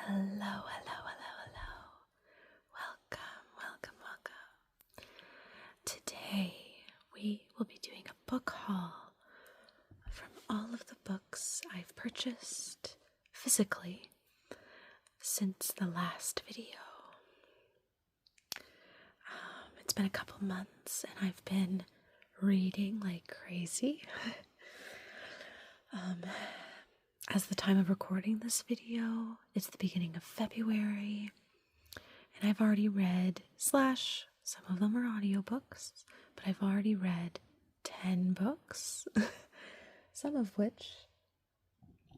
Hello, hello, hello, hello. Welcome. Today we will be doing a book haul from all of the books I've purchased physically since the last video. It's been a couple months and I've been reading like crazy. As the time of recording this video, it's the beginning of February, and I've already read, some of them are audiobooks, but I've already read 10 books, some of which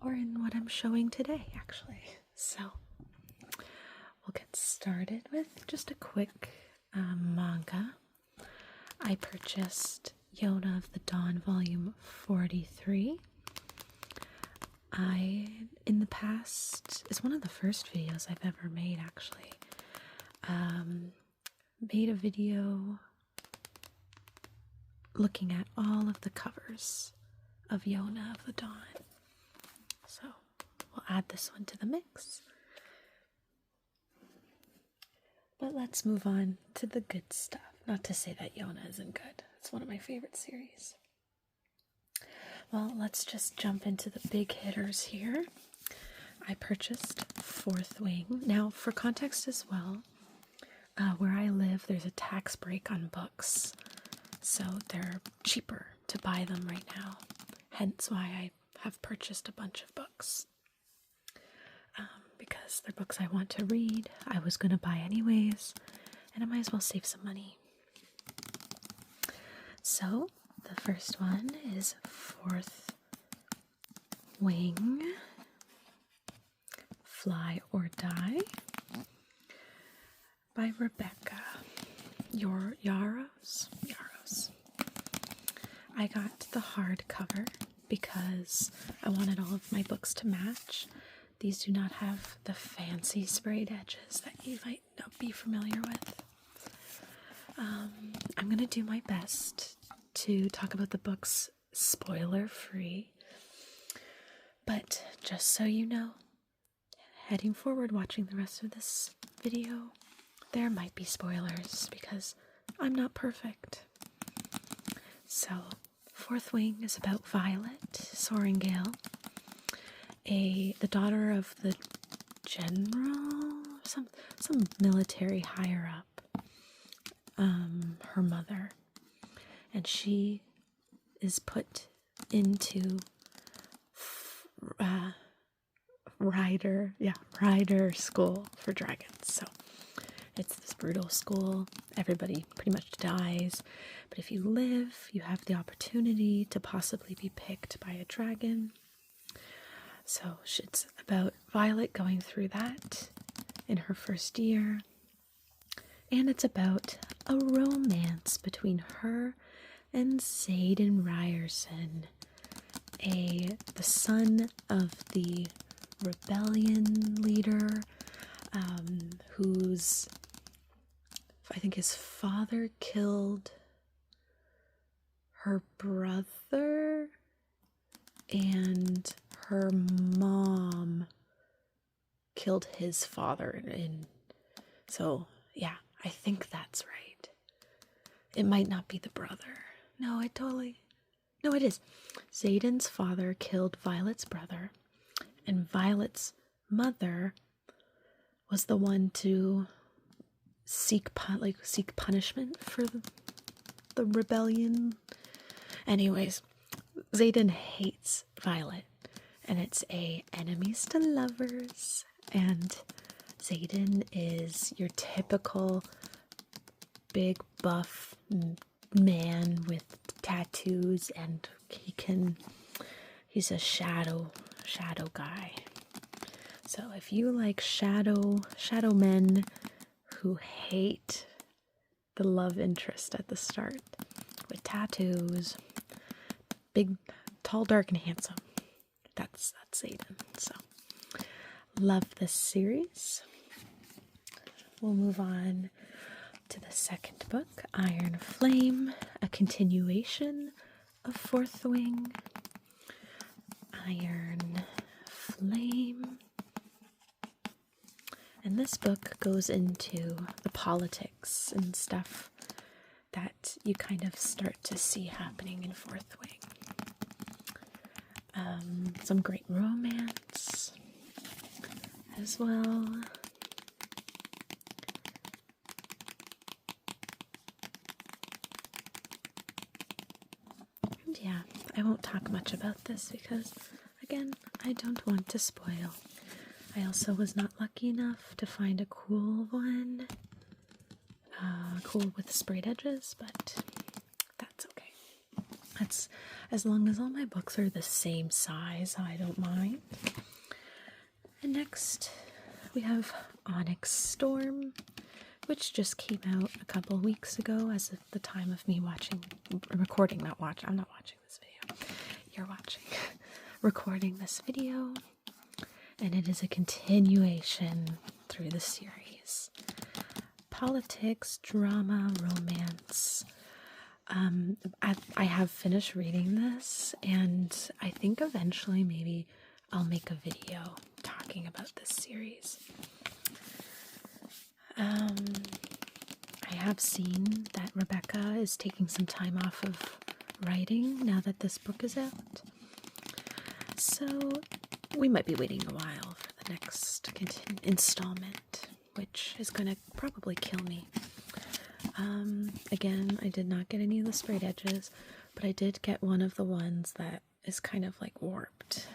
are in what I'm showing today, actually. So, we'll get started with just a quick manga. I purchased Yona of the Dawn Volume 43. In the past, it's one of the first videos I've ever made, actually. Made a video looking at all of the covers of Yona of the Dawn. So, we'll add this one to the mix. But let's move on to the good stuff. Not to say that Yona isn't good. It's one of my favorite series. Well, let's just jump into the big hitters here. I purchased Fourth Wing. Now, for context as well, where I live, there's a tax break on books, so they're cheaper to buy them right now. Hence why I have purchased a bunch of books. Because they're books I want to read, I was going to buy anyways, and I might as well save some money. So, the first one is Fourth Wing, Fly or Die, by Rebecca Yarros. I got the hardcover because I wanted all of my books to match. These do not have the fancy sprayed edges that you might not be familiar with. I'm going to do my best to talk about the books spoiler-free. But just so you know, heading forward, watching the rest of this video, there might be spoilers because I'm not perfect. So, Fourth Wing is about Violet Sorrengail, the daughter of the general, some military higher up, her mother, and she is put into rider school for dragons. So it's this brutal school. Everybody pretty much dies, but if you live, you have the opportunity to possibly be picked by a dragon. So it's about Violet going through that in her first year, and it's about a romance between her and Xaden Ryerson, the son of the rebellion leader, whose, I think his father killed her brother, and her mom killed his father. So, yeah, I think that's right. It might not be the brother. No, it is. Xaden's father killed Violet's brother, and Violet's mother was the one to seek punishment for the rebellion. Anyways, Xaden hates Violet, and it's a enemies to lovers, and Xaden is your typical big buff man with tattoos, and he's a shadow guy. So if you like shadow men who hate the love interest at the start with tattoos, big, tall, dark, and handsome, that's Xaden. So love this series. We'll move on to the second book, Iron Flame, a continuation of Fourth Wing. Iron Flame And this book goes into the politics and stuff that you kind of start to see happening in Fourth Wing. Some great romance as well. And yeah, I won't talk much about this because, again, I don't want to spoil. I also was not lucky enough to find a cool one. Cool with sprayed edges, but that's okay. That's as long as all my books are the same size, I don't mind. And next we have Onyx Storm, which just came out a couple weeks ago as of the time of me recording this video. You're watching. Recording this video, and it is a continuation through the series. Politics, drama, romance. I have finished reading this, and I think eventually maybe I'll make a video talking about this series. I have seen that Rebecca is taking some time off of writing now that this book is out. So we might be waiting a while for the next installment, which is going to probably kill me. Again, I did not get any of the sprayed edges, but I did get one of the ones that is kind of like warped.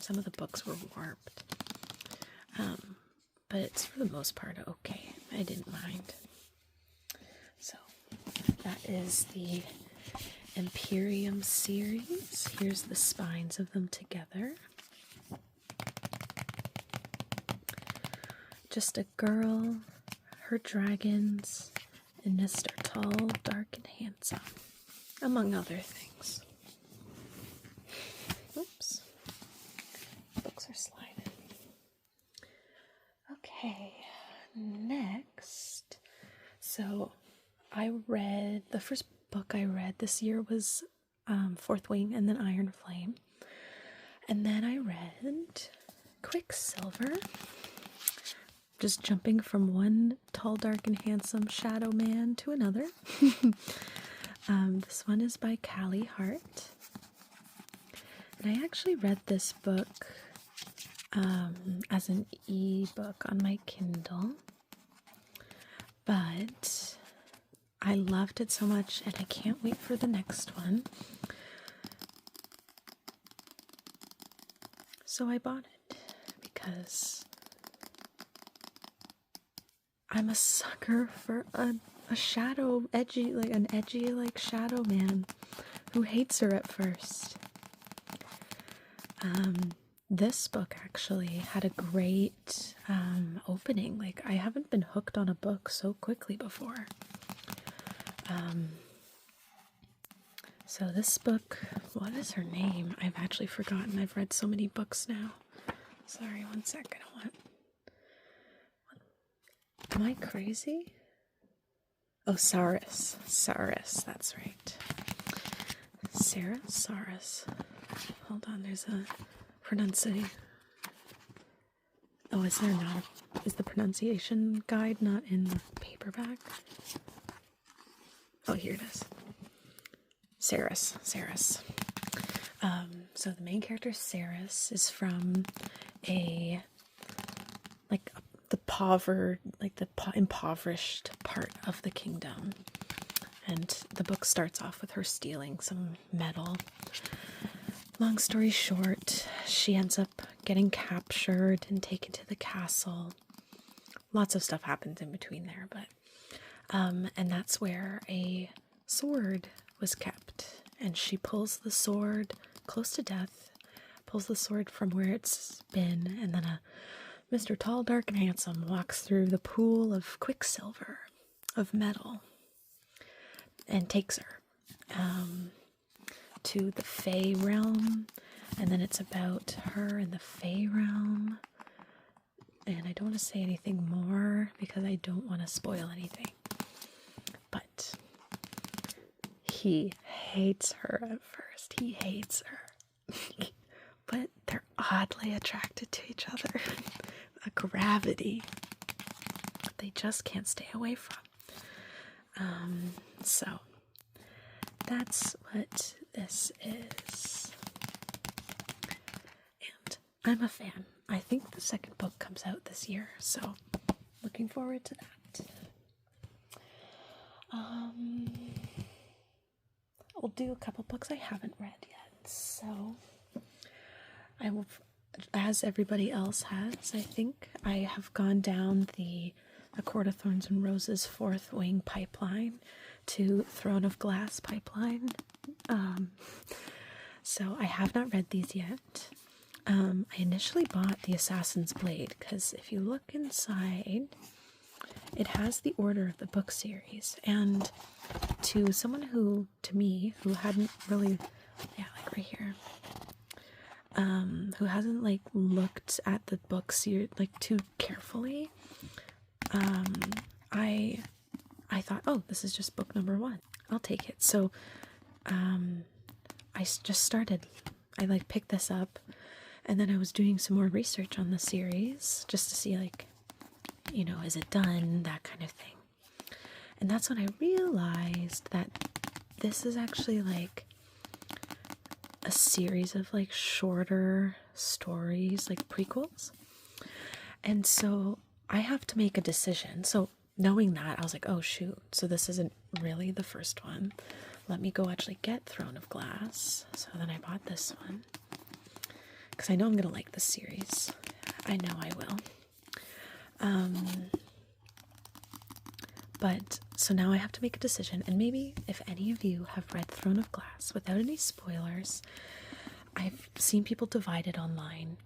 Some of the books were warped. But it's for the most part okay. I didn't mind. So that is the Imperium series. Here's the spines of them together. Just a girl, her dragons, and Mr. Tall, Dark, and Handsome, among other things. Oops. Books are sliding. Okay, next. So, the first book I read this year was Fourth Wing and then Iron Flame. And then I read Quicksilver. Just jumping from one tall, dark, and handsome shadow man to another. This one is by Callie Hart. And I actually read this book as an e-book on my Kindle. But I loved it so much, and I can't wait for the next one. So I bought it because I'm a sucker for a shadow, an edgy shadow man who hates her at first. This book actually had a great opening. Like, I haven't been hooked on a book so quickly before. So this book, what is her name? I've actually forgotten. I've read so many books now. Sorry, one second. Am I crazy? Oh, Saris. Saris, that's right. Sarah Saris. Hold on, there's a pronunciation. Oh, is there not? Is the pronunciation guide not in the paperback? Oh, here it is. Saris. So the main character, Saris, is from the impoverished part of the kingdom. And the book starts off with her stealing some metal. Long story short, she ends up getting captured and taken to the castle. Lots of stuff happens in between there, but and that's where a sword was kept. And she pulls the sword close to death, pulls the sword from where it's been, and then Mr. Tall, Dark, and Handsome walks through the pool of quicksilver, of metal, and takes her to the Fey realm. And then it's about her in the Fey realm. And I don't want to say anything more because I don't want to spoil anything. But he hates her at first. He hates her. But they're oddly attracted to each other. A gravity. they just can't stay away from. So that's what this is. And I'm a fan. I think the second book comes out this year, so looking forward to that. I'll do a couple books I haven't read yet, so I will, as everybody else has, I think, I have gone down the A Court of Thorns and Roses Fourth Wing pipeline to Throne of Glass pipeline. So I have not read these yet. I initially bought the Assassin's Blade because if you look inside, it has the order of the book series, and to someone who hadn't really, like right here, who hasn't like looked at the book series like too carefully, I thought, oh, this is just book number 1. I'll take it. So, I just started. I like picked this up, and then I was doing some more research on the series just to see like, is it done, that kind of thing. And that's when I realized that this is actually like a series of like shorter stories, like prequels. And so I have to make a decision. So knowing that, I was like, oh shoot, so this isn't really the first one. Let me go actually get Throne of Glass. So then I bought this one because I know I'm gonna like this series. I know I will. But so now I have to make a decision, and maybe if any of you have read Throne of Glass without any spoilers, I've seen people divided online.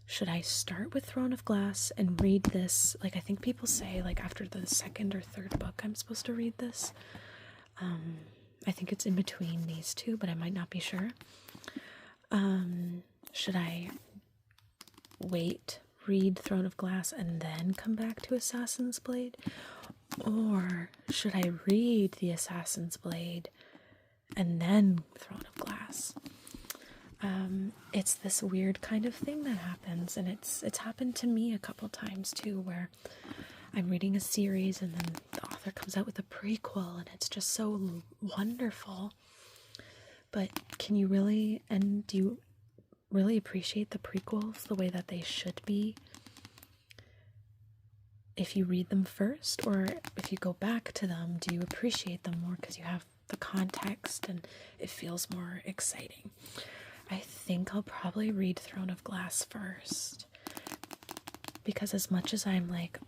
Should I start with Throne of Glass and read this? Like, I think people say like after the second or third book I'm supposed to read this. I think it's in between these two, but I might not be sure. Should I wait, read Throne of Glass, and then come back to Assassin's Blade? Or should I read the Assassin's Blade and then Throne of Glass? It's this weird kind of thing that happens, and it's happened to me a couple times too, where I'm reading a series and then the author comes out with a prequel, and it's just so wonderful. But do you really appreciate the prequels the way that they should be if you read them first? Or if you go back to them, do you appreciate them more because you have the context and it feels more exciting? I think I'll probably read Throne of Glass first, because as much as I'm like,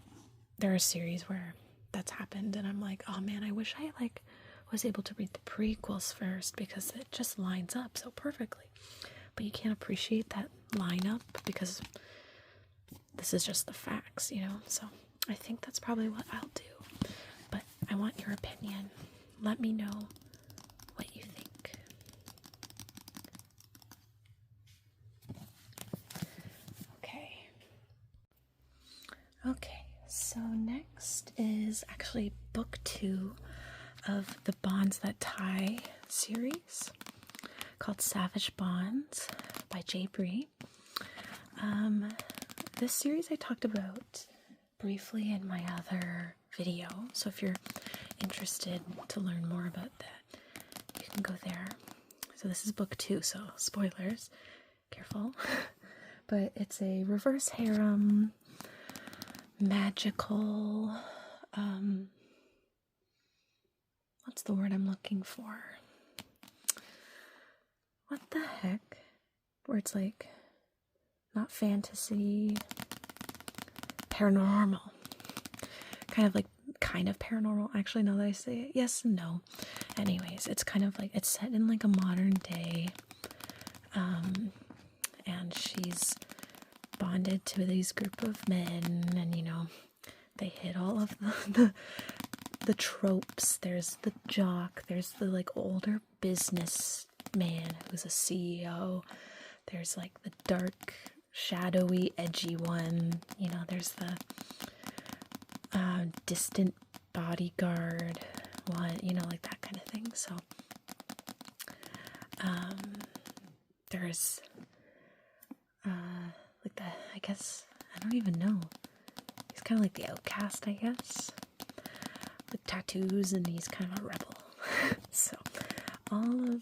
there are series where that's happened and I'm like, oh man, I wish I like was able to read the prequels first because it just lines up so perfectly. But you can't appreciate that lineup because this is just the facts, so I think that's probably what I'll do. But I want your opinion. Let me know what you think. Okay, so next is actually book 2 of the Bonds That Tie series, called Savage Bonds by Jay Bree. This series I talked about briefly in my other video, so if you're interested to learn more about that, you can go there. So this is book 2, so spoilers, careful. But it's a reverse harem, magical, what's the word I'm looking for? What the heck? Where it's like, not fantasy, paranormal. Kind of paranormal, actually, now that I say it. Yes and no. Anyways, it's kind of like, it's set in like a modern day, and she's bonded to these group of men, and they hit all of the tropes. There's the jock, there's the like older businessman who's a CEO, there's like the dark, shadowy, edgy one, there's the distant bodyguard one, like that kind of thing. So there's like I guess, I don't even know, he's kind of like the outcast, I guess, with tattoos, and he's kind of a rebel. So all of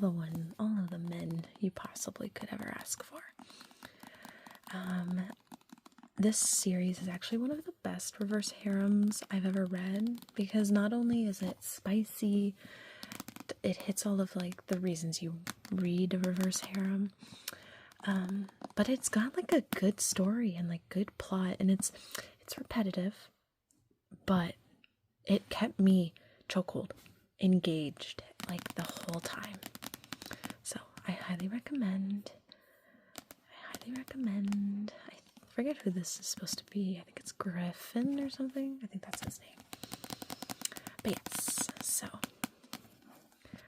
the men you possibly could ever ask for. This series is actually one of the best reverse harems I've ever read, because not only is it spicy, it hits all of like the reasons you read a reverse harem, but it's got like a good story and like good plot, and it's repetitive, but it kept me chokehold engaged like the whole time. So I highly recommend. I forget who this is supposed to be. I think it's Griffin or something. I think that's his name. But yes, so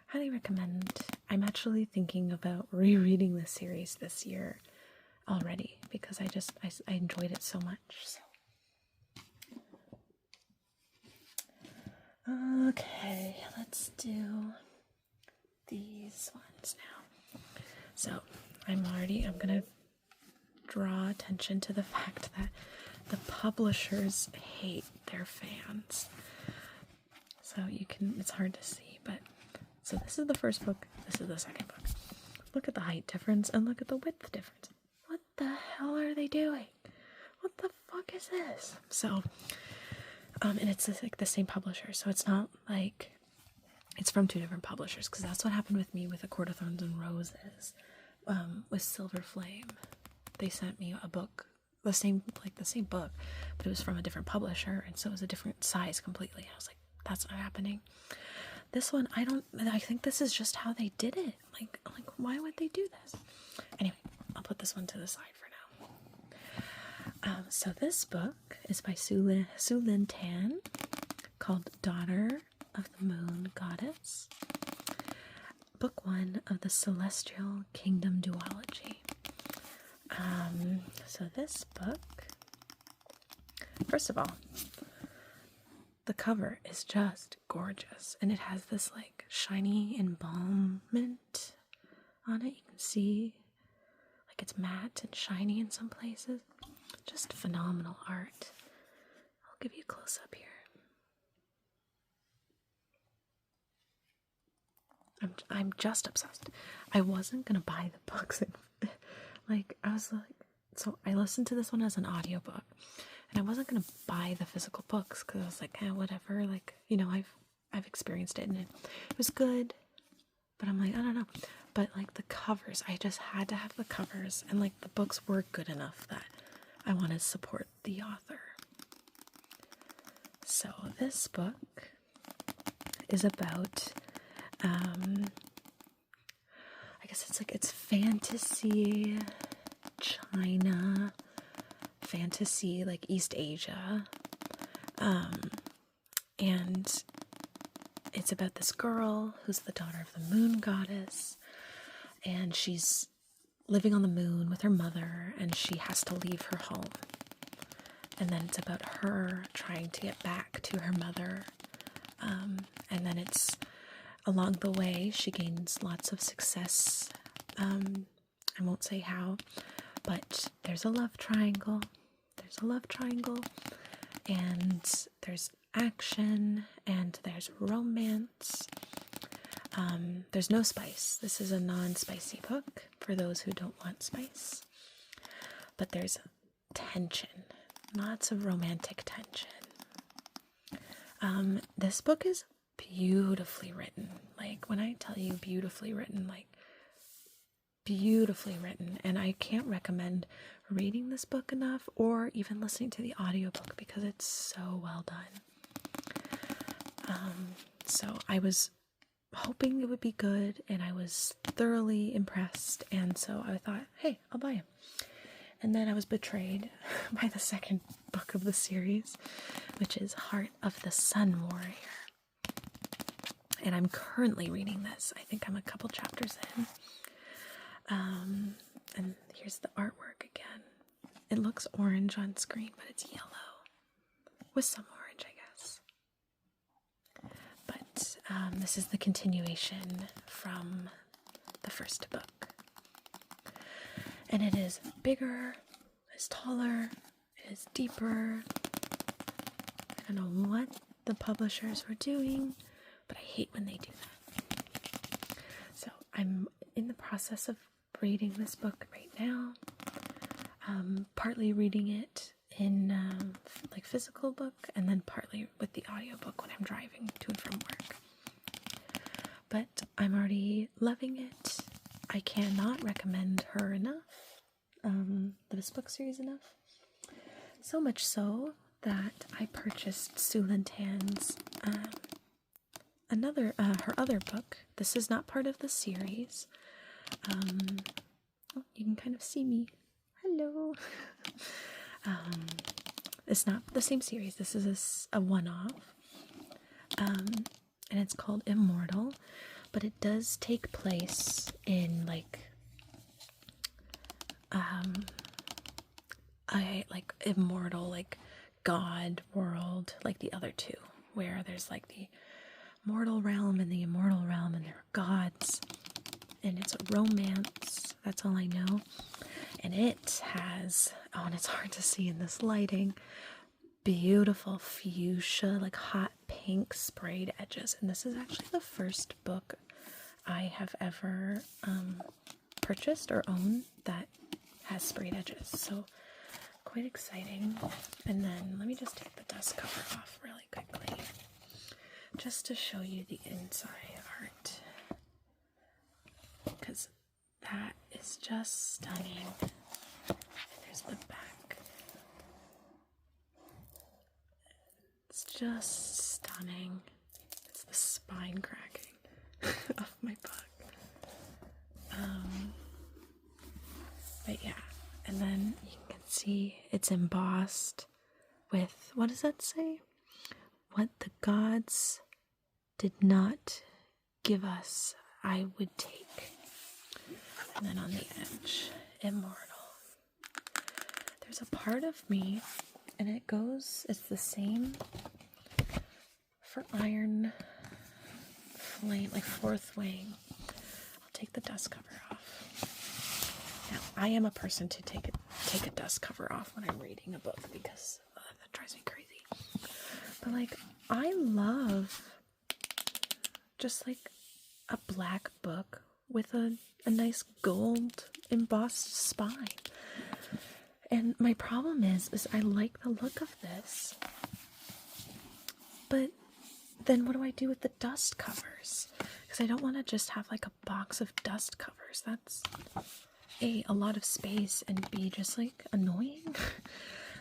highly recommend. I'm actually thinking about rereading this series this year already, because I enjoyed it so much. So okay, let's do these ones now. So I'm gonna draw attention to the fact that the publishers hate their fans. So it's hard to see, but so this is the first book, this is the second book. Look at the height difference and look at the width difference. What the hell are they doing? What the fuck is this? So, and it's like the same publisher, so it's not like it's from two different publishers, because that's what happened with me with A Court of Thorns and Roses. With Silver Flame, they sent me a book, the same book, but it was from a different publisher, and so it was a different size completely. I was like, that's not happening. This one, I think this is just how they did it. Like why would they do this? Anyway, I'll put this one to the side for now. So this book is by Su Lin Tan, called Daughter of the Moon Goddess. Book 1 of the Celestial Kingdom duology. So this book, first of all, the cover is just gorgeous, and it has this like shiny embalmment on it. You can see like it's matte and shiny in some places. Just phenomenal art. I'll give you a close up here. I'm just obsessed. I wasn't gonna buy the books. Like I was like, so I listened to this one as an audiobook, and I wasn't gonna buy the physical books because I was like, whatever. Like, you know, I've experienced it and it was good, but I'm like, I don't know. But like the covers, I just had to have the covers, and like the books were good enough that I want to support the author. So this book is about, I guess it's fantasy China, fantasy like East Asia, and it's about this girl who's the daughter of the moon goddess, and she's living on the moon with her mother, and she has to leave her home. And then it's about her trying to get back to her mother, and then it's along the way she gains lots of success. I won't say how, but there's a love triangle, and there's action, and there's romance. There's no spice. This is a non-spicy book for those who don't want spice. But there's tension. Lots of romantic tension. This book is beautifully written. Like, when I tell you beautifully written, like, beautifully written. And I can't recommend reading this book enough, or even listening to the audiobook, because it's so well done. So I was hoping it would be good, and I was thoroughly impressed, and so I thought, hey, I'll buy him. And then I was betrayed by the second book of the series, which is Heart of the Sun Warrior. And I'm currently reading this. I think I'm a couple chapters in. And here's the artwork again. It looks orange on screen, but it's yellow with some orange, I guess. But this is the continuation from the first book. And it is bigger, it is taller, it is deeper, don't know what the publishers were doing, but I hate when they do that. So I'm in the process of reading this book right now. Partly reading it in like physical book, and then partly with the audiobook when I'm driving to and from work. But I'm already loving it. I cannot recommend her enough, this book series enough. So much so that I purchased Sue Lynn Tan's her other book. This is not part of the series. You can kind of see me. Hello. It's not the same series. This is a one-off. And it's called Immortal, but it does take place in like immortal, like God world, like the other two, where there's like the mortal realm and the immortal realm, and there are gods, and it's a romance. That's all I know. And it has, and it's hard to see in this lighting, beautiful fuchsia, like hot pink sprayed edges. And this is actually the first book I have ever purchased or owned that has sprayed edges. So quite exciting. And then let me just take the dust cover off really quickly, just to show you the inside art, because that is just stunning. And there's the back. It's just stunning. It's the spine cracking of my book. But yeah, and then you can see it's embossed with, what does that say? What the gods did not give us, I would take. And then on the edge, immortal. There's a part of me, and it's the same for Iron Flame, like Fourth Wing. I'll take the dust cover off. Now, I am a person to take a dust cover off when I'm reading a book, because that drives me crazy. But like, I love just like a black book with a nice gold embossed spine. And my problem is I like the look of this, but then what do I do with the dust covers? Because I don't want to just have like a box of dust covers. That's A, a lot of space, and B, just like annoying.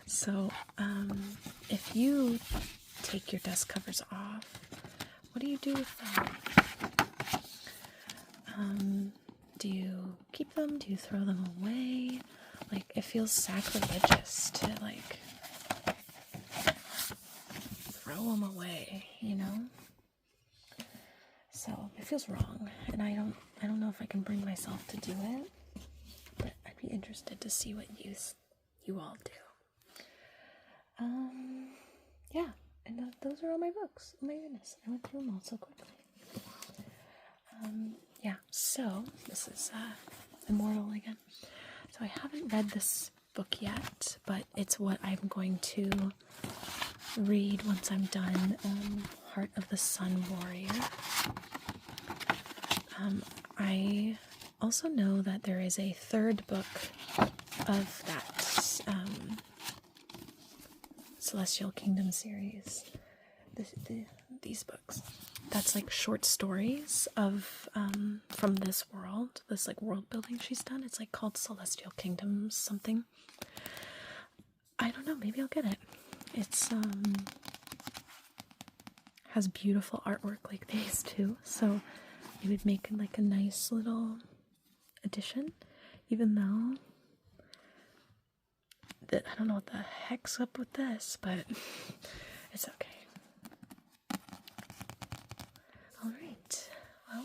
So if you take your dust covers off, what do you do with them? Do you keep them? Do you throw them away? Like, it feels sacrilegious to like throw them away, you know? So it feels wrong, and I don't know if I can bring myself to do it, but I'd be interested to see what you all do. Yeah, and those are all my books. Oh my goodness, I went through them all so quickly. Yeah, so this is Immortal again. So I haven't read this book yet, but it's what I'm going to read once I'm done. Heart of the Sun Warrior. I also know that there is a third book of that Celestial Kingdom series. These books. That's like short stories of from this world, this like world building she's done. It's like called Celestial Kingdom something. I don't know, maybe I'll get it. It's has beautiful artwork like these too, so it would make like a nice little addition, even though that I don't know what the heck's up with this, but it's okay. Alright, well,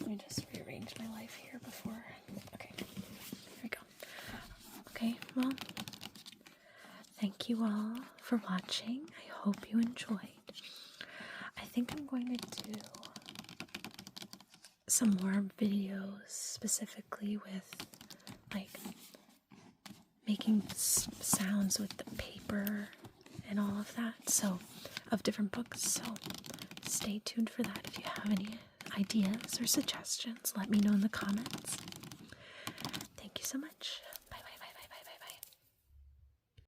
let me just rearrange my life here before, okay, here we go. Okay, well, thank you all for watching. I hope you enjoyed. I think I'm going to do some more videos specifically with like making sounds with the paper and all of that, so of different books. So stay tuned for that. If you have any ideas or suggestions, let me know in the comments. Thank you so much.